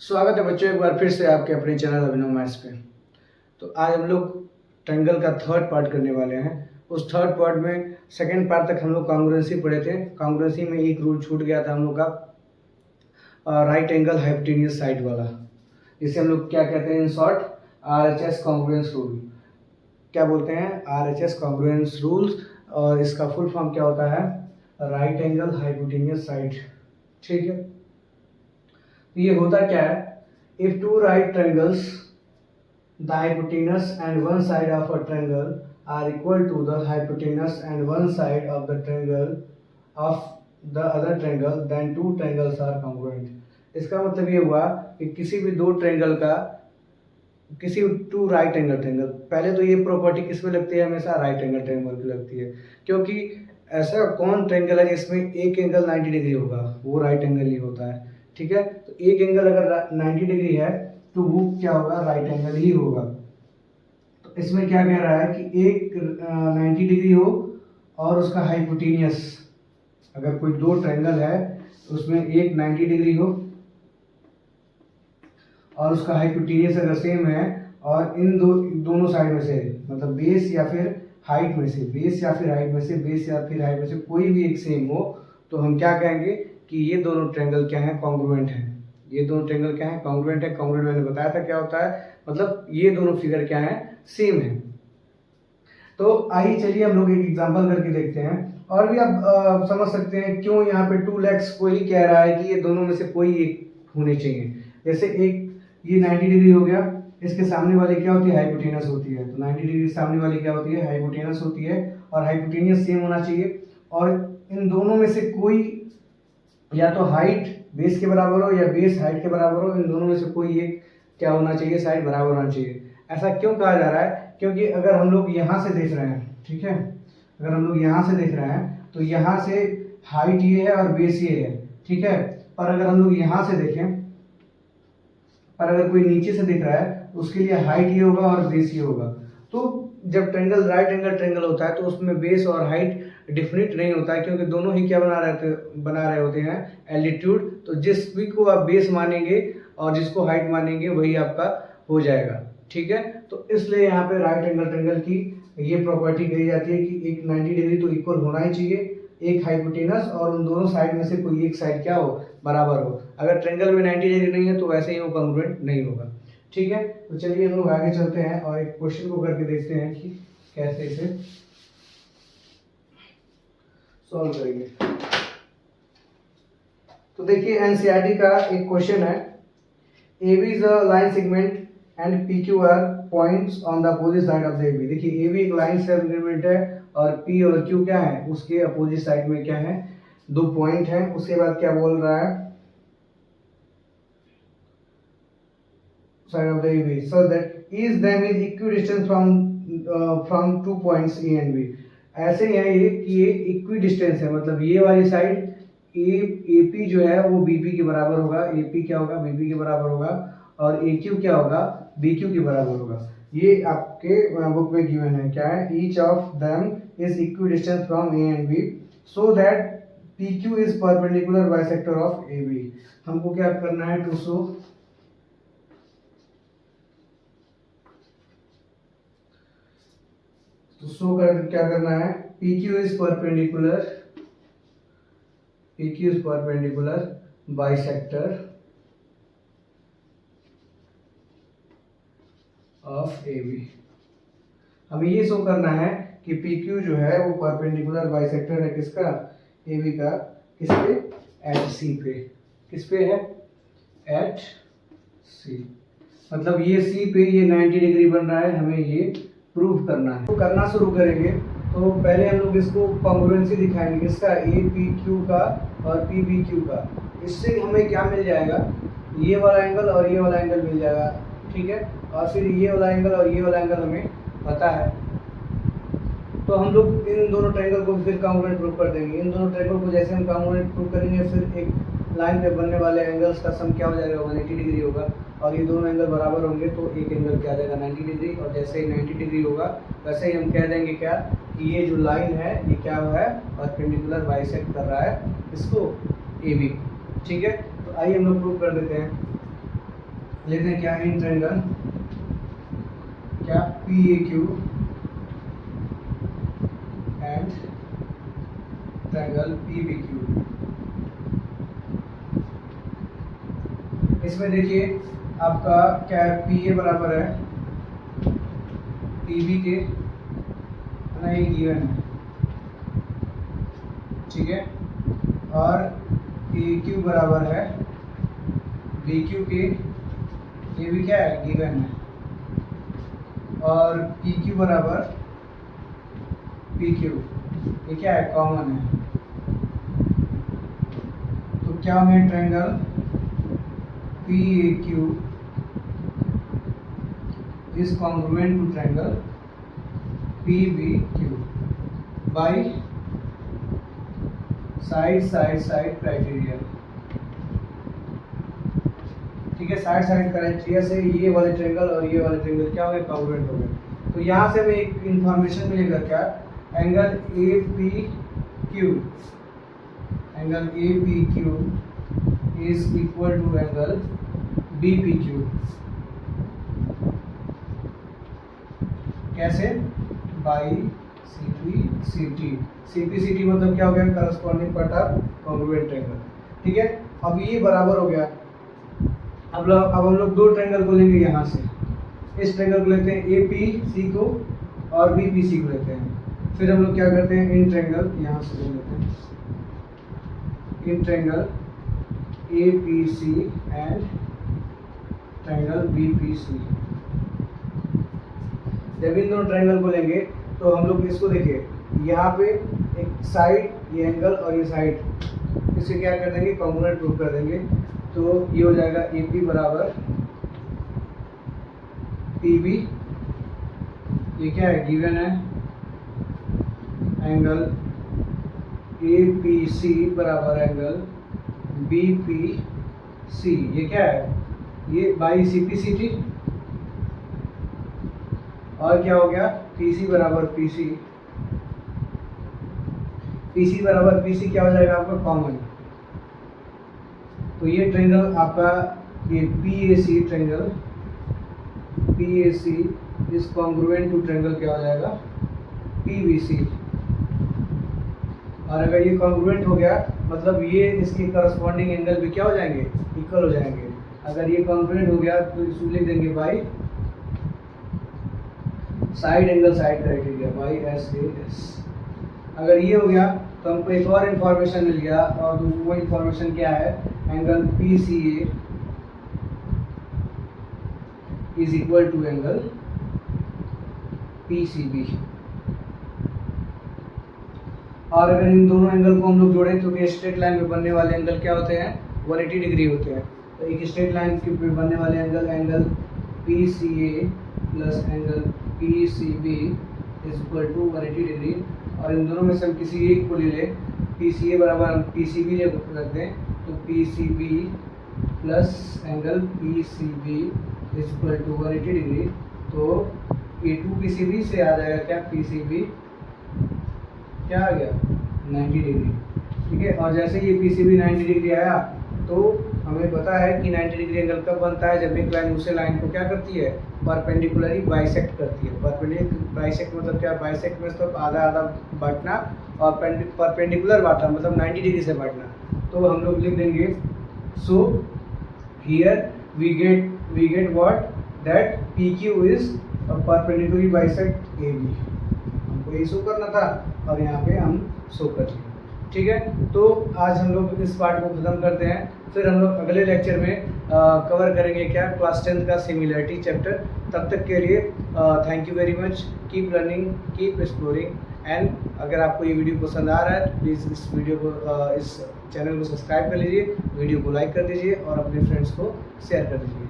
स्वागत है बच्चों एक बार फिर से आपके अपने चैनल अभिनव मैथ्स पे। तो आज हम लोग ट्रायंगल का थर्ड पार्ट करने वाले हैं। उस थर्ड पार्ट में सेकंड पार्ट तक हम लोग कॉन्ग्रुएंसी पढ़े थे। कॉन्ग्रुएंसी में एक रूल छूट गया था हम लोग का, राइट एंगल हाइपोटेन्यूज साइड वाला, जिसे हम लोग क्या कहते हैं in short RHS congruence rule. क्या बोलते हैं? RHS कॉन्ग्रुएंस रूल्स, और इसका फुल फॉर्म क्या होता है? Right angle hypotenuse side. ठीक है, तो ये होता क्या है? If two right triangles the hypotenuse and one side of a triangle are equal to the hypotenuse and one side of the triangle of the other triangle then two triangles are congruent. इसका मतलब ये हुआ कि किसी भी दो triangle का, किसी टू राइट एंगल ट्रायंगल, पहले तो ये प्रॉपर्टी किस में लगती है? हमेशा राइट एंगल ट्रायंगल की लगती है, क्योंकि ऐसा कौन ट्रायंगल है जिसमें एक एंगल 90 डिग्री होगा? वो राइट एंगल ही होता है। ठीक है, तो एक एंगल अगर 90 डिग्री है तो वो क्या होगा? राइट एंगल ही होगा। तो इसमें क्या कह रहा है कि एक 90 डिग्री हो और उसका हाइपोटेनियस, अगर कोई दो ट्रायंगल है उसमें एक 90 डिग्री हो और उसका हाइपोटेनियस अगर सेम है, और इन दोनों साइड में से, मतलब बेस या फिर हाइट में से, बेस या फिर हाइट में से, बेस या फिर हाइट में से कोई भी एक सेम हो, तो हम क्या कहेंगे कि ये दोनों ट्रायंगल क्या है? कॉन्ग्रुएंट है। ये दोनों ट्रायंगल क्या है? कॉन्ग्रुएंट है। कॉन्ग्रुएंट मैंने बताया था क्या होता है, मतलब ये दोनों फिगर क्या है? सेम है। तो आइए चलिए हम लोग एक एग्जांपल करके देखते हैं, और भी आप समझ सकते हैं क्यों यहाँ पे टू लेग्स कोई कह रहा है कि ये दोनों में से कोई एक होने चाहिए। जैसे एक ये 90 डिग्री हो गया, इसके सामने वाली क्या होती है? हाइपोटेनस होती है। तो 90 डिग्री सामने वाली क्या होती है? हाइपोटेनस होती है, और हाइपोटेनियस सेम होना चाहिए। और इन दोनों में से कोई या तो हाइट बेस के बराबर हो या बेस हाइट के बराबर हो, इन दोनों में से कोई एक क्या होना चाहिए? साइड बराबर होना चाहिए। ऐसा क्यों कहा जा रहा है? क्योंकि अगर हम लोग यहाँ से देख रहे हैं, ठीक है, अगर हम लोग यहाँ से देख रहे हैं तो यहाँ से हाइट ये है और बेस ये है, ठीक है। पर अगर हम लोग यहाँ से देखें, पर अगर कोई नीचे से दिख रहा है उसके लिए हाइट ये होगा और बेस ये होगा। तो जब ट्रायंगल राइट एंगल ट्रायंगल होता है तो उसमें बेस और हाइट डिफिनिट नहीं होता है, क्योंकि दोनों ही क्या बना रहे होते हैं? एल्टीट्यूड। तो जिस भी को आप बेस मानेंगे और जिसको हाइट मानेंगे वही आपका हो जाएगा। ठीक है, तो इसलिए यहाँ पे राइट एंगल ट्रायंगल की ये प्रॉपर्टी कही जाती है कि एक 90 डिग्री तो इक्वल होना ही चाहिए, एक हाइपोटेनस, और उन दोनों साइड में से कोई एक साइड क्या हो? बराबर हो। अगर ट्रायंगल में 90 डिग्री नहीं है तो वैसे ही वो कॉन्ग्रुएंट नहीं होगा। ठीक है, तो चलिए हम लोग आगे चलते हैं और एक क्वेश्चन को करके देखते हैं कि कैसे इसे सॉल्व करेंगे। तो देखिए एनसीईआरटी का एक क्वेश्चन है, AB is a line segment and PQ are points on the opposite side of the AB। देखिए AB एक लाइन सेगमेंट है और P और Q क्या है? उसके अपोजिट साइड में क्या है? दो पॉइंट है। उसके बाद क्या बोल रहा है? Side of the AB so that each them is equidistant from two points A and B। ऐसे ही है ये कि ये इक्विडिस्टेंस है, मतलब ये वाली साइड AP जो है वो BP के बराबर होगा, AP क्या होगा? BP के बराबर होगा, और AQ क्या होगा? BQ के बराबर होगा। ये आपके बुक में गिवन है, क्या है? Each of them is equidistance from A and B so that PQ is perpendicular bisector of AB। हमको क्या करना है? टू शो क्या करना है? PQ is perpendicular bisector of AB। हमें ये शो करना है कि PQ जो है वो परपेंडिकुलर बाइसेक्टर है किसका? AB का। किस पे? एट C पे। किस पे है? At C। मतलब ये C पे ये 90 डिग्री बन रहा है, हमें ये प्रूव करना है। तो करना शुरू करेंगे तो पहले हम लोग इसको कॉन्ग्रुएंसी दिखाएंगे, किसका? APQ का और PPQ का। इससे हमें क्या मिल जाएगा? ये वाला एंगल और ये वाला एंगल मिल जाएगा, ठीक है। और फिर ये वाला एंगल और ये वाला एंगल हमें पता है, तो हम लोग इन दोनों ट्रायंगल को फिर कॉन्ग्रुएंट प्रूव कर देंगे। इन दोनों ट्रायंगल को जैसे हम कॉन्ग्रुएंट प्रूव करेंगे, फिर एक लाइन पे बनने वाले एंगल्स का सम क्या हो जाएगा? 180 डिग्री होगा, और ये दोनों एंगल बराबर होंगे तो एक एंगल क्या आ जाएगा? 90 डिग्री। और जैसे ही 90 डिग्री होगा वैसे ही हम कह देंगे क्या? कि ये जो लाइन है ये क्या हुआ है? परपेंडिकुलर बाइसेक्ट कर रहा है इसको, AB। ठीक है, तो आइए हम लोग प्रूव कर देते हैं। लेते हैं क्या इन ट्रायंगल क्या PAQ एंड ट्रायंगल PBQ। इसमें देखिए आपका क्या है, PA बराबर है PB के, ना ये गिवन है, ठीक है, और AQ बराबर है BQ के, ये भी क्या है गिवन है, और PQ बराबर PQ, ये क्या है कॉमन है। तो क्या होंगे triangle PAQ is congruent to triangle PBQ by side criteria. ठीक है, साइड क्राइटेरिया से ये वाले ट्रायंगल और ये वाले ट्रायंगल क्या हो गए कॉन्ग्रुएंट हो गए। तो यहाँ से हमें एक इंफॉर्मेशन मिलेगा क्या, angle APQ is equal to angle BPQ। कैसे, बाई CPCT मतलब क्या हो गया corresponding part of congruent triangle. ठीक है, अब ये बराबर हो गया। अब हम लोग दो ट्रायंगल को लेंगे यहाँ से, इस ट्रायंगल को लेते हैं APC को और BPC को लेते हैं। फिर हम लोग क्या करते हैं इन ट्रायंगल यहाँ से ले लेते हैं, in triangle APC and triangle BPC। जब इन दोनों ट्रायंगल को लेंगे तो हम लोग इसको देखिए, यहाँ पे एक साइड ये एंगल और ये साइड, इसे क्या कर देंगे कॉन्ग्रुएंट प्रूव कर देंगे। तो ये हो जाएगा AP बराबर PB, ये क्या है गिवन है, एंगल APC बराबर एंगल BPC, ये क्या है ये बाई CPCT, और क्या हो गया PC बराबर PC क्या हो जाएगा आपका कॉमन। तो ये ट्रायंगल आपका ये PAC triangle is congruent to triangle क्या हो जाएगा PBC। और अगर ये कॉन्ग्रुएंट हो गया मतलब ये इसके करस्पॉन्डिंग एंगल भी क्या हो जाएंगे इक्वल हो जाएंगे। अगर ये कॉन्ग्रुएंट हो गया तो इसको लिख देंगे by side criteria by SAS। अगर ये हो गया तो हमको एक और इन्फॉर्मेशन मिल गया, और वो इन्फॉर्मेशन क्या है, angle PCA is equal to angle PCB। और अगर इन दोनों एंगल को हम लोग जोड़ें तो स्ट्रेट लाइन में बनने वाले एंगल क्या होते हैं 180 डिग्री होते हैं। तो एक स्ट्रेट लाइन के बनने वाले angle PCA plus angle PCB is equal to 180 degree. और इन दोनों में से हम किसी एक को ले लें, PCA बराबर हम PCB रख दें, तो PCB plus angle PCB is equal to 180 degree. तो A2 PCB से आ जाएगा क्या PCB क्या आ गया 90 डिग्री। ठीक है, और जैसे ये PCB 90 डिग्री आया तो हमें पता है कि 90 डिग्री एंगल कब बनता है, जब एक लाइन दूसरे लाइन को क्या करती है परपेंडिकुलरली बाइसेक्ट करती है। बाइसेक्ट मतलब क्या, बाइसेक्ट में तो आधा आधा बांटना, और परपेंडिकुलर बांटना मतलब 90 डिग्री से बांटना। तो हम लोग लिख देंगे so here we get what that PQ is perpendicularly bisect AB। हमको ये शो करना था और यहाँ पे हम शो कर दिए। ठीक है, तो आज हम लोग इस पार्ट को खत्म करते हैं। फिर हम लोग अगले लेक्चर में कवर करेंगे क्या क्लास 10 का सिमिलरिटी चैप्टर। तब तक के लिए thank you very much, keep learning, keep exploring. And अगर आपको ये वीडियो पसंद आ रहा है तो प्लीज़ इस वीडियो को इस चैनल को सब्सक्राइब कर लीजिए, वीडियो को लाइक कर दीजिए और अपने फ्रेंड्स को शेयर कर दीजिए।